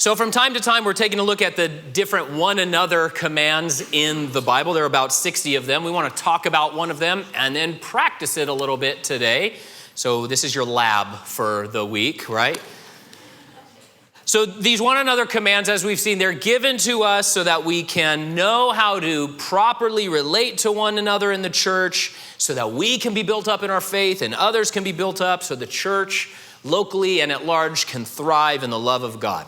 So from time to time, we're taking a look at the different one another commands in the Bible. There are about 60 of them. We want to talk about one of them and then practice it a little bit today. So this is your lab for the week, right? So these one another commands, as we've seen, they're given to us so that we can know how to properly relate to one another in the church, so that we can be built up in our faith and others can be built up, so the church locally and at large can thrive in the love of God.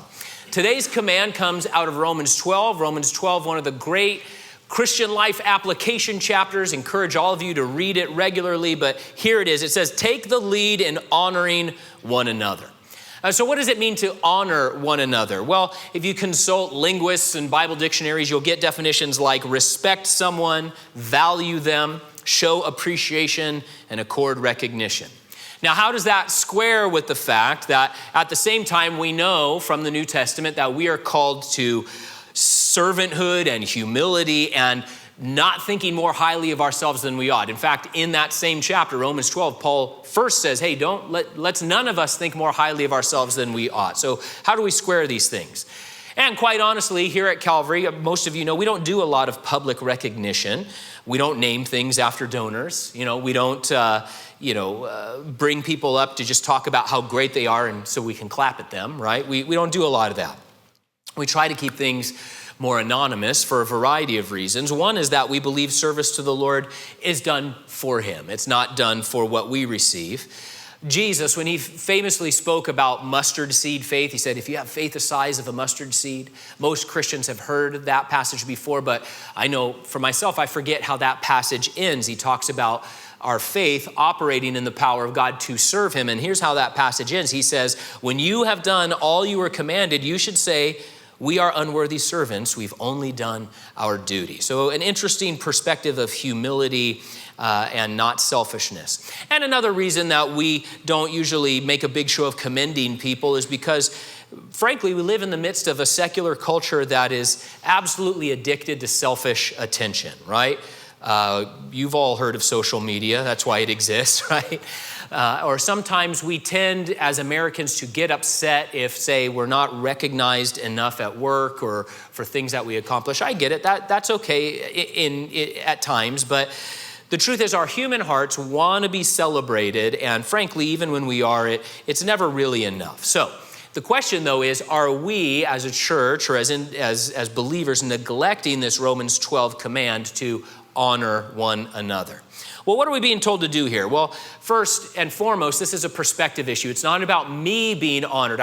Today's command comes out of Romans 12. Romans 12, one of the great Christian life application chapters. Encourage all of you to read it regularly, but here it is. It says, take the lead in honoring one another. So what does it mean to honor one another? Well, if you consult linguists and Bible dictionaries, you'll get definitions like respect someone, value them, show appreciation, and accord recognition. Now, how does that square with the fact that at the same time we know from the New Testament that we are called to servanthood and humility and not thinking more highly of ourselves than we ought. In fact, in that same chapter, Romans 12, Paul first says, hey, let's none of us think more highly of ourselves than we ought. So how do we square these things? And quite honestly, here at Calvary, most of you know, we don't do a lot of public recognition. We don't name things after donors. We don't, bring people up to just talk about how great they are and so we can clap at them, right? We don't do a lot of that. We try to keep things more anonymous for a variety of reasons. One is that we believe service to the Lord is done for him. It's not done for what we receive. Jesus, when he famously spoke about mustard seed faith, he said, if you have faith the size of a mustard seed. Most Christians have heard that passage before, but I know for myself, I forget how that passage ends. He talks about our faith operating in the power of God to serve him. And here's how that passage ends. He says, when you have done all you were commanded, you should say, we are unworthy servants. We've only done our duty. So an interesting perspective of humility and not selfishness. And another reason that we don't usually make a big show of commending people is because, frankly, we live in the midst of a secular culture that is absolutely addicted to selfish attention, right? You've all heard of social media. That's why it exists, right? Or sometimes we tend as Americans to get upset if, say, we're not recognized enough at work or for things that we accomplish. I get it. That's okay at times, but the truth is our human hearts want to be celebrated, and frankly, even when we are, it's never really enough. So the question, though, is, are we as a church or as believers neglecting this Romans 12 command to honor one another? Well, what are we being told to do here? Well, first and foremost, this is a perspective issue. It's not about me being honored.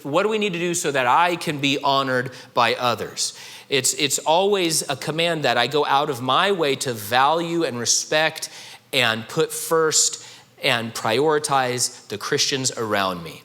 What do we need to do so that I can be honored by others? It's always a command that I go out of my way to value and respect and put first and prioritize the Christians around me.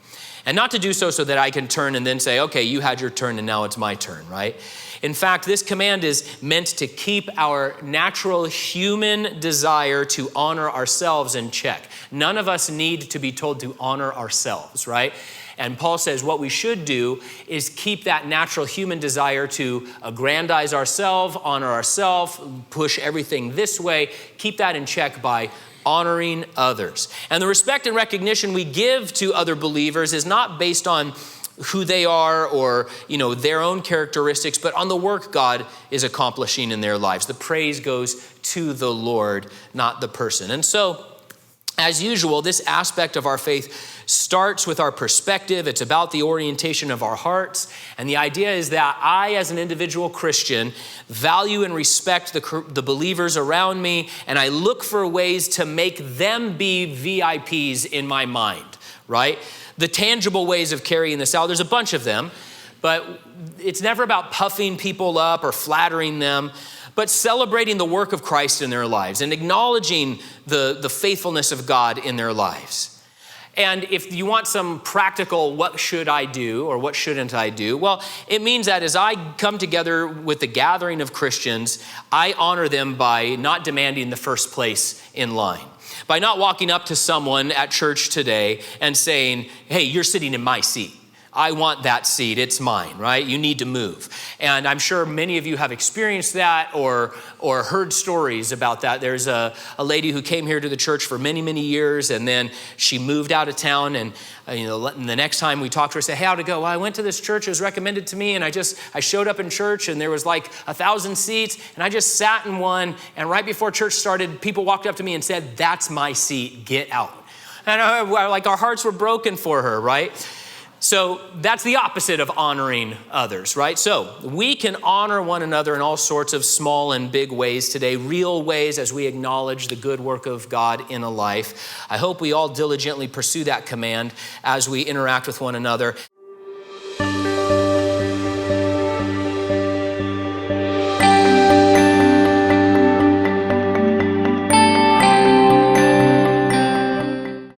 And not to do so that I can turn and then say, okay, you had your turn and now it's my turn, right? In fact, this command is meant to keep our natural human desire to honor ourselves in check. None of us need to be told to honor ourselves, right? And Paul says what we should do is keep that natural human desire to aggrandize ourselves, honor ourselves, push everything this way, keep that in check by honoring others. And the respect and recognition we give to other believers is not based on who they are or, their own characteristics, but on the work God is accomplishing in their lives. The praise goes to the Lord, not the person. And so, as usual, this aspect of our faith starts with our perspective. It's about the orientation of our hearts. And the idea is that I, as an individual Christian, value and respect the believers around me, and I look for ways to make them be VIPs in my mind, right? The tangible ways of carrying this out, there's a bunch of them, but it's never about puffing people up or flattering them, but celebrating the work of Christ in their lives and acknowledging the faithfulness of God in their lives. And if you want some practical, what should I do or what shouldn't I do? Well, it means that as I come together with the gathering of Christians, I honor them by not demanding the first place in line. By not walking up to someone at church today and saying, hey, you're sitting in my seat. I want that seat. It's mine, right? You need to move. And I'm sure many of you have experienced that or heard stories about that. There's a lady who came here to the church for many, many years, and then she moved out of town. And the next time we talked to her, say, hey, how'd it go? Well, I went to this church. It was recommended to me, and I showed up in church, and there was like 1,000 seats, and I just sat in one. And right before church started, people walked up to me and said, that's my seat. Get out. And our hearts were broken for her, right? So that's the opposite of honoring others, right? So we can honor one another in all sorts of small and big ways today, real ways as we acknowledge the good work of God in a life. I hope we all diligently pursue that command as we interact with one another.